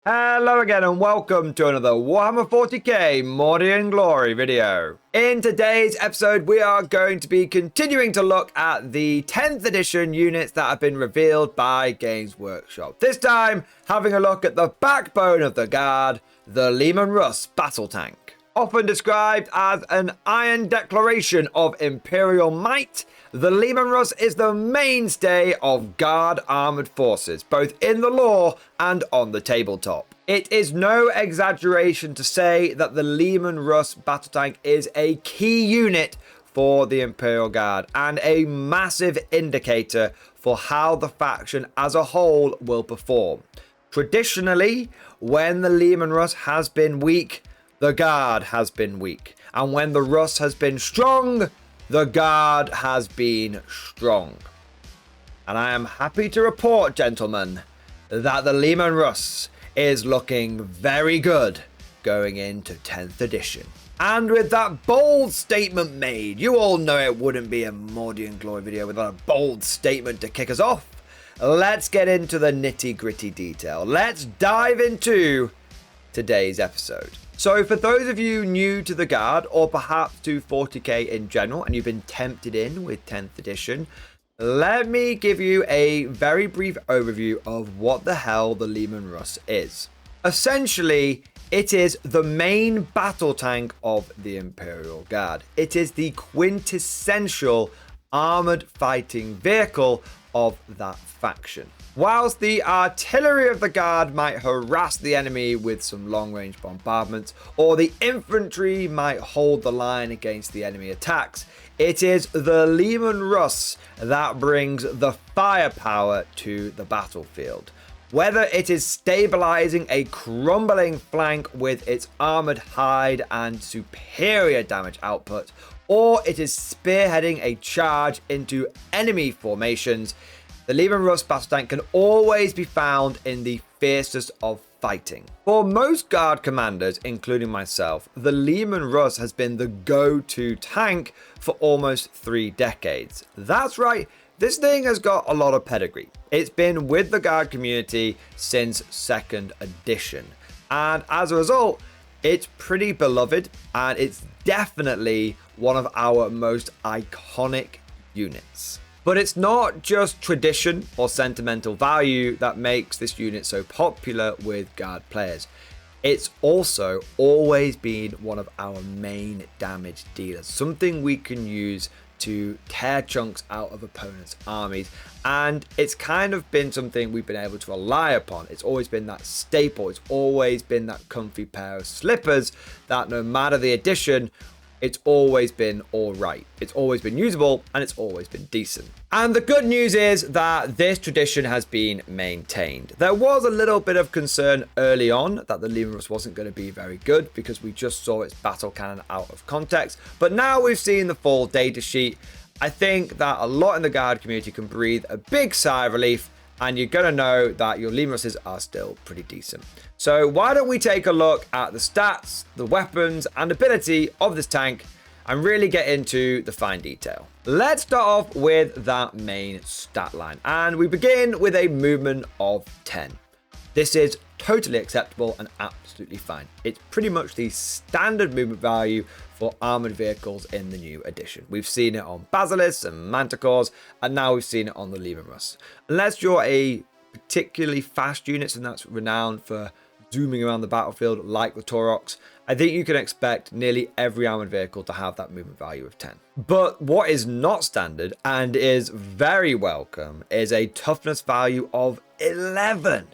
Hello again and welcome to another Warhammer 40k Morty and Glory video. In today's episode we are going to be continuing to look at the 10th edition units that have been revealed by Games Workshop. This time having a look at the backbone of the Guard, the Leman Russ battle tank. Often described as an iron declaration of Imperial might, the Leman Russ is the mainstay of Guard armoured forces, both in the lore and on the tabletop. It is no exaggeration to say that the Leman Russ battle tank is a key unit for the Imperial Guard and a massive indicator for how the faction as a whole will perform. Traditionally, when the Leman Russ has been weak, the Guard has been weak. And when the Russ has been strong, the Guard has been strong. And I am happy to report, gentlemen, that the Leman Russ is looking very good going into 10th edition. And with that bold statement made, you all know it wouldn't be a Morty and Glory video without a bold statement to kick us off. Let's get into the nitty-gritty detail. Let's dive into today's episode. So for those of you new to the Guard, or perhaps to 40k in general, and you've been tempted in with 10th edition, let me give you a very brief overview of what the hell the Leman Russ is. Essentially, it is the main battle tank of the Imperial Guard. It is the quintessential armoured fighting vehicle of that faction. Whilst the artillery of the Guard might harass the enemy with some long-range bombardments, or the infantry might hold the line against the enemy attacks, it is the Leman Russ that brings the firepower to the battlefield. Whether it is stabilizing a crumbling flank with its armored hide and superior damage output, or it is spearheading a charge into enemy formations, the Leman Russ battle tank can always be found in the fiercest of fighting. For most Guard commanders, including myself, the Leman Russ has been the go-to tank for almost 3 decades. That's right, this thing has got a lot of pedigree. It's been with the Guard community since 2nd edition. And as a result, it's pretty beloved and it's definitely one of our most iconic units. But it's not just tradition or sentimental value that makes this unit so popular with Guard players. It's also always been one of our main damage dealers, something we can use to tear chunks out of opponents' armies, and it's kind of been something we've been able to rely upon. It's always been that staple, it's always been that comfy pair of slippers that no matter the edition, it's always been alright. It's always been usable and it's always been decent. And the good news is that this tradition has been maintained. There was a little bit of concern early on that the Leman Russ wasn't going to be very good because we just saw its battle cannon out of context. But now we've seen the full data sheet. I think that a lot in the Guard community can breathe a big sigh of relief, and you're going to know that your Leman Russes are still pretty decent. So why don't we take a look at the stats, the weapons and ability of this tank and really get into the fine detail. Let's start off with that main stat line, and we begin with a movement of 10. This is totally acceptable and absolutely fine. It's pretty much the standard movement value for armored vehicles in the new edition. We've seen it on Basilisks and Manticores, and now we've seen it on the Leman Russ. Unless you're a particularly fast unit and that's renowned for zooming around the battlefield like the Taurox, I think you can expect nearly every armored vehicle to have that movement value of 10. But what is not standard and is very welcome is a toughness value of 11.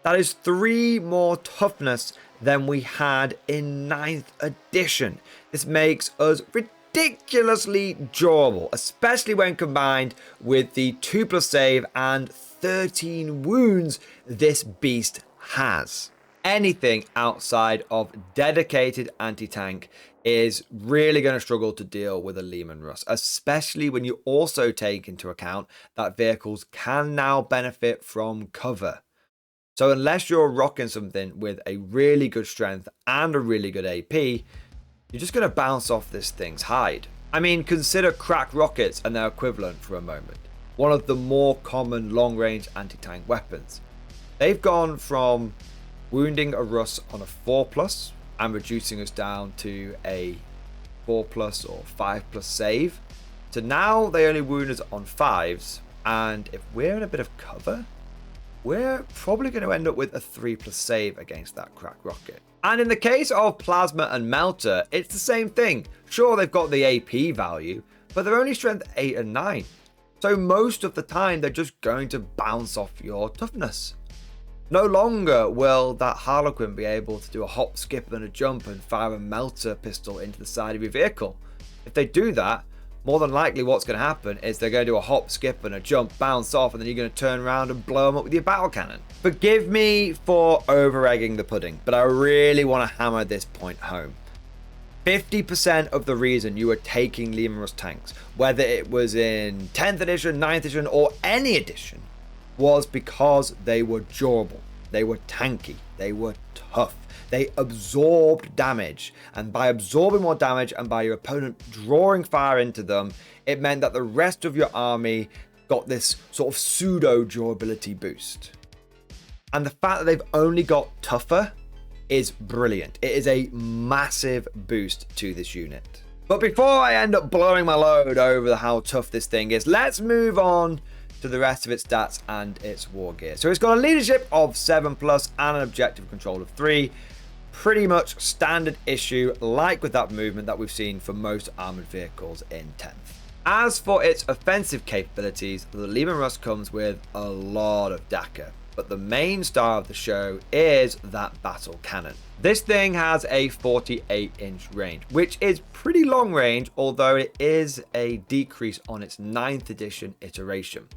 That is 3 more toughness than we had in 9th edition. This makes us ridiculously durable, especially when combined with the 2+ save and 13 wounds this beast has. Anything outside of dedicated anti-tank is really going to struggle to deal with a Leman Russ, especially when you also take into account that vehicles can now benefit from cover. So unless you're rocking something with a really good strength and a really good AP, you're just going to bounce off this thing's hide. I mean, consider cracked rockets and their equivalent for a moment. One of the more common long-range anti-tank weapons. They've gone from wounding a Russ on a 4+ and reducing us down to a 4+ or 5+ save. So now they only wound us on 5s, and if we're in a bit of cover, we're probably going to end up with a 3+ save against that crack rocket. And in the case of Plasma and Melter, it's the same thing. Sure, they've got the AP value, but they're only strength 8 and 9. So most of the time, they're just going to bounce off your toughness. No longer will that Harlequin be able to do a hop, skip, and a jump and fire a Melter pistol into the side of your vehicle. If they do that, more than likely what's going to happen is they're going to do a hop, skip, and a jump, bounce off, and then you're going to turn around and blow them up with your battle cannon. Forgive me for over-egging the pudding, but I really want to hammer this point home. 50% of the reason you were taking Leman Russ tanks, whether it was in 10th edition, 9th edition, or any edition, was because they were durable, they were tanky, they were tough, they absorbed damage, and by absorbing more damage and by your opponent drawing fire into them, it meant that the rest of your army got this sort of pseudo durability boost. And the fact that they've only got tougher is brilliant. It is a massive boost to this unit. But before I end up blowing my load over how tough this thing is, let's move on to the rest of its stats and its war gear. So it's got a leadership of 7+ and an objective control of 3. Pretty much standard issue, like with that movement that we've seen for most armored vehicles in 10th. As for its offensive capabilities, the Leman Russ comes with a lot of DACA, but the main star of the show is that battle cannon. This thing has a 48-inch range, which is pretty long range, although it is a decrease on its 9th edition iteration.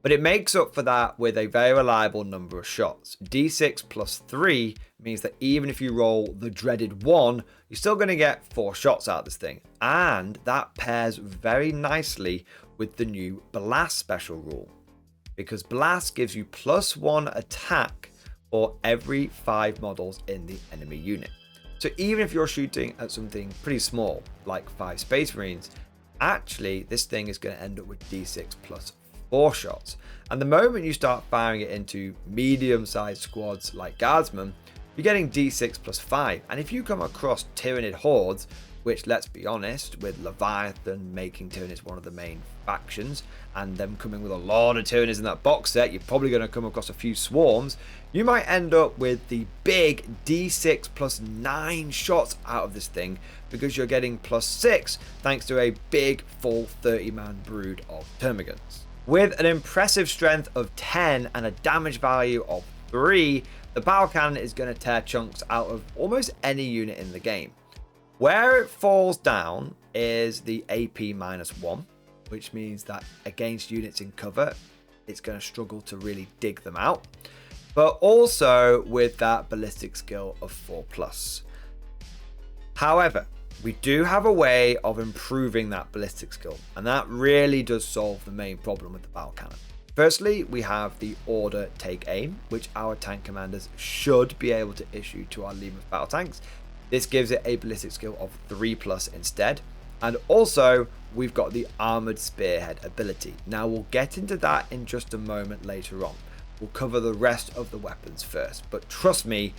But it makes up for that with a very reliable number of shots. D6 plus 3 means that even if you roll the dreaded 1, you're still going to get 4 shots out of this thing. And that pairs very nicely with the new Blast special rule, because Blast gives you +1 attack for every 5 models in the enemy unit. So even if you're shooting at something pretty small, like 5 Space Marines, actually this thing is going to end up with D6 plus 4 shots. And the moment you start firing it into medium-sized squads like Guardsmen, you're getting D6 plus 5. And if you come across Tyranid hordes, which, let's be honest, with Leviathan making Tyranids one of the main factions, and them coming with a lot of Tyranids in that box set, you're probably going to come across a few swarms. You might end up with the big D6 plus 9 shots out of this thing, because you're getting +6 thanks to a big full 30-man brood of Termagants. With an impressive strength of 10 and a damage value of 3, the battle cannon is going to tear chunks out of almost any unit in the game. Where it falls down is the AP -1, which means that against units in cover, it's going to struggle to really dig them out. But also with that ballistic skill of 4+. However, we do have a way of improving that ballistic skill, and that really does solve the main problem with the battle cannon. Firstly, we have the Order Take Aim, which our tank commanders should be able to issue to our Leman battle tanks. This gives it a ballistic skill of 3+ instead. And also, we've got the Armored Spearhead ability. Now, we'll get into that in just a moment later on. We'll cover the rest of the weapons first, but trust me,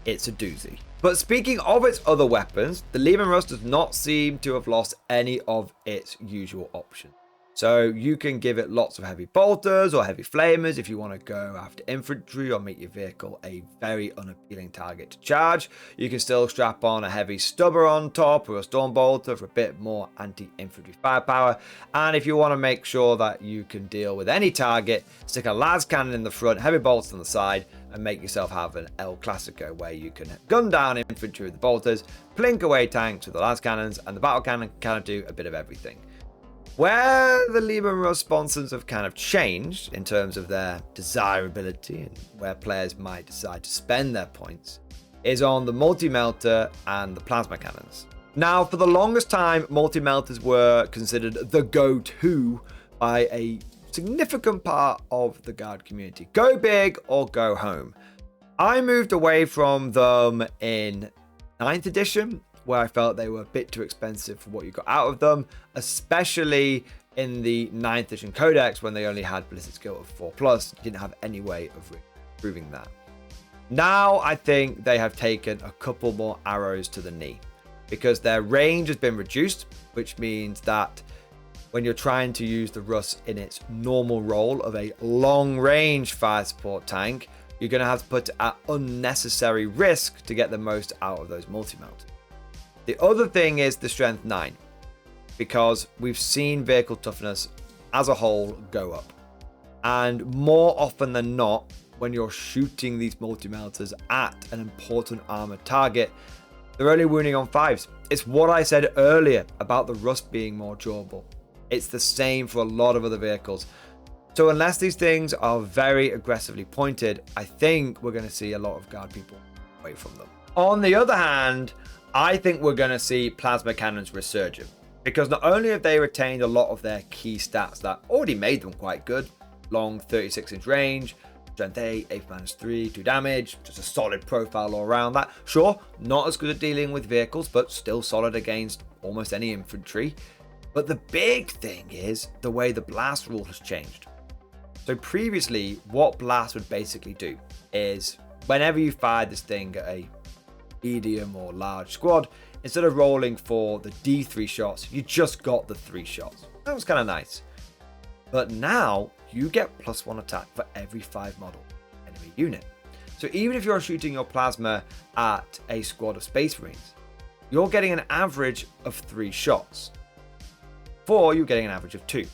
it's a doozy. But speaking of its other weapons, the Leman Russ does not seem to have lost any of its usual options. So you can give it lots of heavy bolters or heavy flamers if you want to go after infantry or make your vehicle a very unappealing target to charge. You can still strap on a heavy stubber on top or a storm bolter for a bit more anti-infantry firepower. And if you want to make sure that you can deal with any target, stick a las cannon in the front, heavy bolters on the side, and make yourself have an El Clasico where you can gun down infantry with the bolters, plink away tanks with the las cannons, and the battle cannon can kind of do a bit of everything. Where the Leman Russ sponsors have kind of changed in terms of their desirability and where players might decide to spend their points is on the multi-melter and the plasma cannons. Now, for the longest time, multi-melters were considered the go-to by a significant part of the guard community. Go big or go home. I moved away from them in 9th edition, where I felt they were a bit too expensive for what you got out of them, especially in the 9th edition codex when they only had ballistic skill of 4+. You didn't have any way of improving that. Now I think they have taken a couple more arrows to the knee because their range has been reduced, which means that when you're trying to use the Russ in its normal role of a long-range fire support tank, you're going to have to put it at unnecessary risk to get the most out of those multi-mount. The other thing is the strength 9, because we've seen vehicle toughness as a whole go up. And more often than not, when you're shooting these multi-mounters at an important armored target, they're only wounding on 5s. It's what I said earlier about the Russ being more durable. It's the same for a lot of other vehicles. So unless these things are very aggressively pointed, I think we're going to see a lot of guard people away from them. On the other hand, I think we're going to see plasma cannons resurgent, because not only have they retained a lot of their key stats that already made them quite good, long 36-inch range, strength 8, 8-3, 2 damage, just a solid profile all around that. Sure, not as good at dealing with vehicles, but still solid against almost any infantry. But the big thing is the way the blast rule has changed. So previously, what blast would basically do is whenever you fired this thing at a medium or large squad, instead of rolling for the D3 shots, you just got the 3 shots. That was kind of nice. But now you get +1 attack for every 5 model enemy unit. So even if you're shooting your plasma at a squad of Space Marines, you're getting an average of 3 shots. 4, you're getting an average of 2.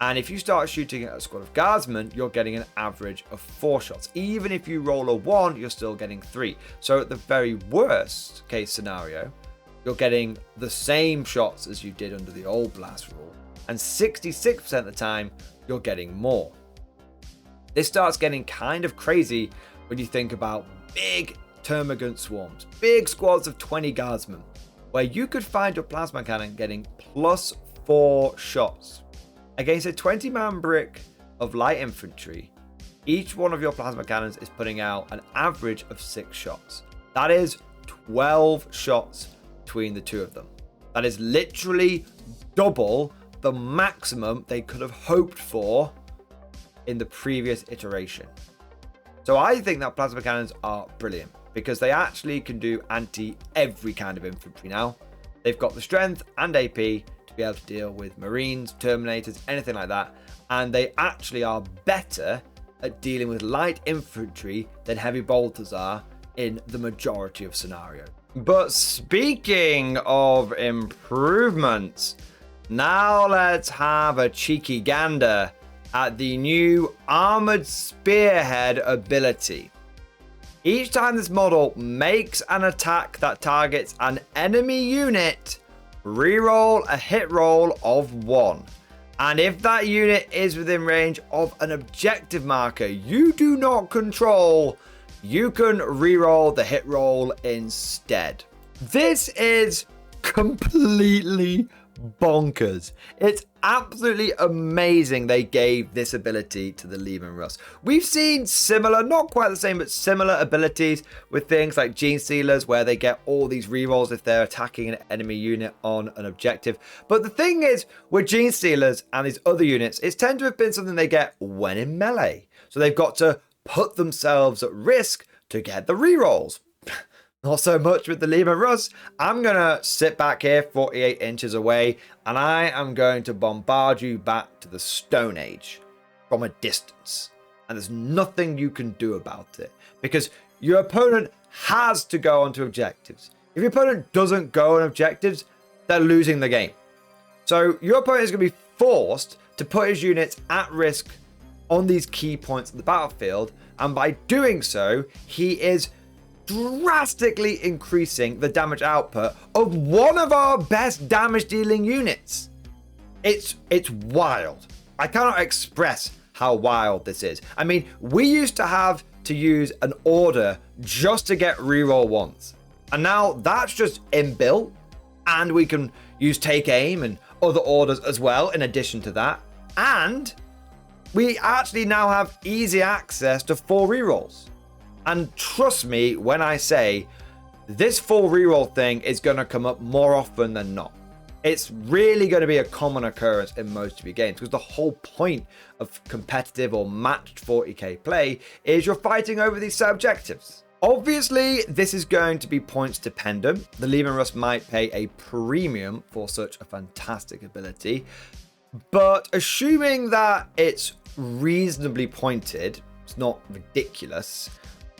And if you start shooting at a squad of Guardsmen, you're getting an average of 4 shots. Even if you roll a 1, you're still getting 3. So at the very worst case scenario, you're getting the same shots as you did under the old blast rule. And 66% of the time, you're getting more. This starts getting kind of crazy when you think about big termagant swarms, big squads of 20 Guardsmen, where you could find your plasma cannon getting +4 shots. Against a 20-man brick of light infantry, each one of your plasma cannons is putting out an average of 6 shots. That is 12 shots between the two of them. That is literally double the maximum they could have hoped for in the previous iteration. So I think that plasma cannons are brilliant because they actually can do anti every kind of infantry now. They've got the strength and AP to be able to deal with Marines, Terminators, anything like that. And they actually are better at dealing with light infantry than heavy bolters are in the majority of scenarios. But speaking of improvements, now let's have a cheeky gander at the new Armored Spearhead ability. Each time this model makes an attack that targets an enemy unit, reroll a hit roll of 1. And if that unit is within range of an objective marker you do not control, you can reroll the hit roll instead. This is completely bonkers. It's absolutely amazing they gave this ability to the Leman Russ. We've seen similar, not quite the same, but similar abilities with things like Gene Stealers, where they get all these rerolls if they're attacking an enemy unit on an objective. But the thing is, with Gene Stealers and these other units, it's tend to have been something they get when in melee. So they've got to put themselves at risk to get the rerolls. Not so much with the Leman Russ. I'm going to sit back here 48 inches away and I am going to bombard you back to the Stone Age from a distance. And there's nothing you can do about it because your opponent has to go onto objectives. If your opponent doesn't go on objectives, they're losing the game. So your opponent is going to be forced to put his units at risk on these key points of the battlefield. And by doing so, he is drastically increasing the damage output of one of our best damage dealing units. It's wild. I cannot express how wild this is. I mean, we used to have to use an order just to get reroll once, and now that's just inbuilt, and we can use take aim and other orders as well in addition to that, and we actually now have easy access to 4 rerolls. And trust me when I say this full reroll thing is going to come up more often than not. It's really going to be a common occurrence in most of your games, because the whole point of competitive or matched 40k play is you're fighting over these set objectives. Obviously, this is going to be points dependent. The Leman Russ might pay a premium for such a fantastic ability, but assuming that it's reasonably pointed, it's not ridiculous,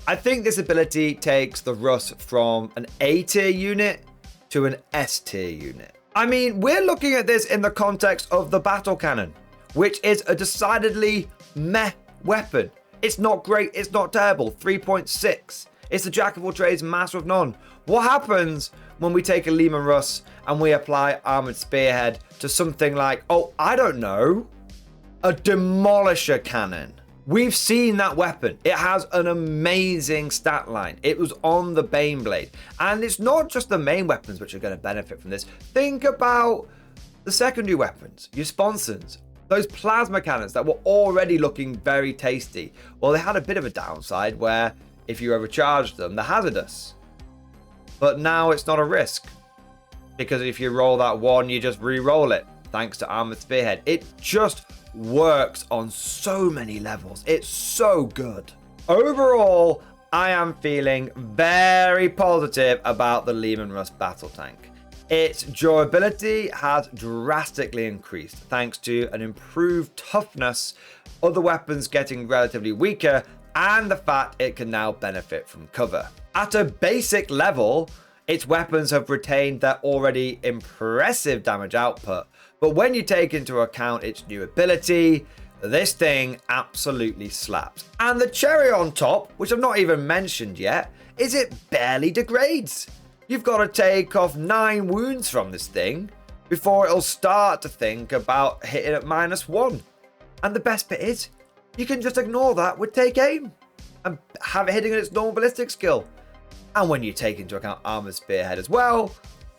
I think this ability takes the Russ from an A tier unit to an S tier unit. I mean, we're looking at this in the context of the battle cannon, which is a decidedly meh weapon. It's not great, it's not terrible, 3.6. It's the jack of all trades, master of none. What happens when we take a Leman Russ and we apply Armored Spearhead to something like, oh, I don't know, a Demolisher Cannon? We've seen that weapon. It has an amazing stat line. It was on the Baneblade. And it's not just the main weapons which are going to benefit from this. Think about the secondary weapons, your sponsons, those plasma cannons that were already looking very tasty. Well, they had a bit of a downside where if you overcharged them, they're hazardous. But now it's not a risk, because if you roll that one, you just re-roll it, thanks to Armored Spearhead. It just works on so many levels. It's so good. Overall, I am feeling very positive about the Leman Russ battle tank. Its durability has drastically increased thanks to an improved toughness, other weapons getting relatively weaker, and the fact it can now benefit from cover. At a basic level, its weapons have retained their already impressive damage output, but when you take into account its new ability, this thing absolutely slaps. And the cherry on top, which I've not even mentioned yet, is it barely degrades. You've got to take off 9 wounds from this thing before it'll start to think about hitting at -1. And the best bit is, you can just ignore that with take aim and have it hitting at its normal ballistic skill. And when you take into account Armored Spearhead as well,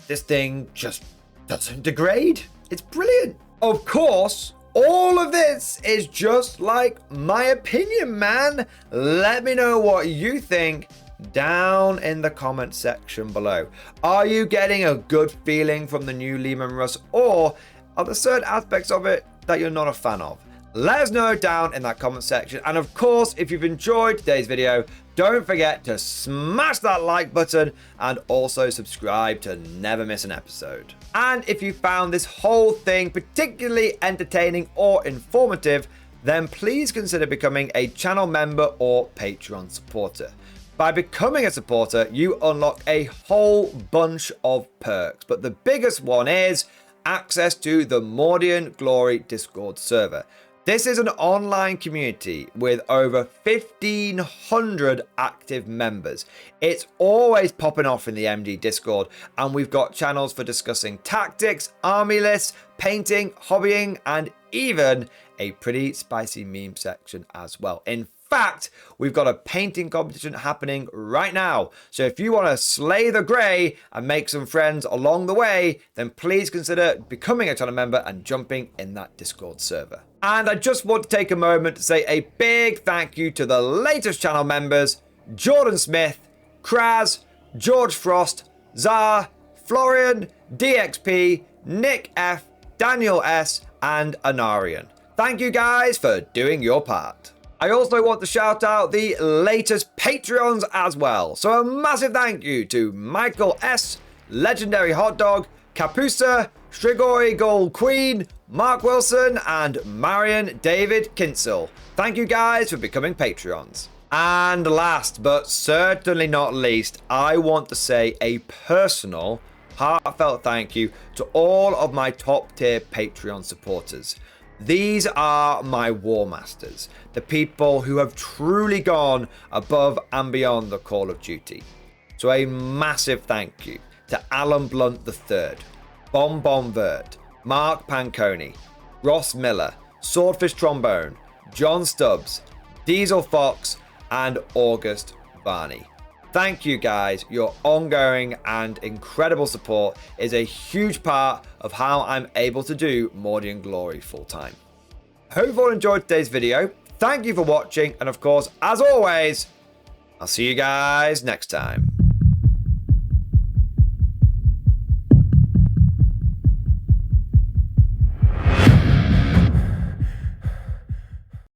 this thing just doesn't degrade. It's brilliant. Of course, all of this is just like my opinion, man. Let me know what you think down in the comment section below. Are you getting a good feeling from the new Leman Russ, or are there certain aspects of it that you're not a fan of? Let us know down in that comment section. And of course, if you've enjoyed today's video, don't forget to smash that like button and also subscribe to never miss an episode. And if you found this whole thing particularly entertaining or informative, then please consider becoming a channel member or Patreon supporter. By becoming a supporter, you unlock a whole bunch of perks, but the biggest one is access to the Mordian Glory Discord server. This is an online community with over 1,500 active members. It's always popping off in the MG Discord, and we've got channels for discussing tactics, army lists, painting, hobbying, and even a pretty spicy meme section as well. In fact, we've got a painting competition happening right now. So if you want to slay the grey and make some friends along the way, then please consider becoming a channel member and jumping in that Discord server. And I just want to take a moment to say a big thank you to the latest channel members: Jordan Smith, Kraz, George Frost, Zar, Florian, DXP, Nick F, Daniel S, and Anarian. Thank you guys for doing your part. I also want to shout out the latest Patreons as well. So a massive thank you to Michael S, Legendary Hot Dog, Capusa, Strigoi Gold Queen, Mark Wilson, and Marion David Kinsel. Thank you guys for becoming Patreons. And last but certainly not least, I want to say a personal, heartfelt thank you to all of my top tier Patreon supporters. These are my War Masters, the people who have truly gone above and beyond the call of duty. So a massive thank you to Alan Blunt III, Bon Bon Vert, Mark Panconi, Ross Miller, Swordfish Trombone, John Stubbs, Diesel Fox, and August Varney. Thank you guys. Your ongoing and incredible support is a huge part of how I'm able to do Mordian Glory full time. Hope you all enjoyed today's video. Thank you for watching, and of course, as always, I'll see you guys next time.